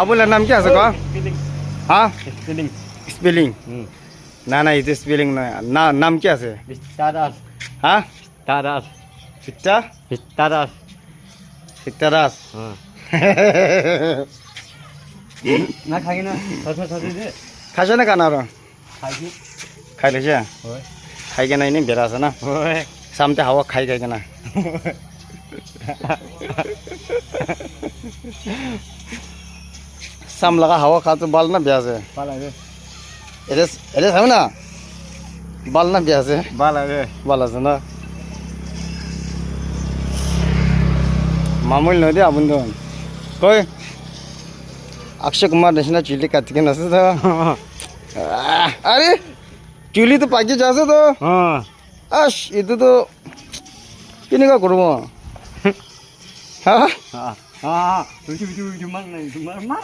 আবুলের নাম কি আছে ক হ্যাঁ স্পেলিং স্পেলিং না না এটা স্পেলিং নয় না নাম কি আছে বিস্তারাস হ্যাঁ তারাস ফিটটা বিস্তারাস ফিট্টারাস না খাই না সসে দে খাইছে না কানা আর খাইছি খাই লেছে হয় খাই কেনা এনে বেড়া আছে না হয় সামতে হাওয়া খাই খাই কেনা साम लगा हवा खा तो बाल ना ब्याज है বালা রে एरे एरे है ना बाल ना ब्याज है বালা রে बाल আছে ना मामूल नदी अबुंदन कोई अक्षय कुमार नेशनल चिली काटके नसे तो अरे चिली तो पाकी जासे तो হ্যাঁ आश itu तो ini का करूँ हाँ হ্যাঁ হ্যাঁ তুই মার না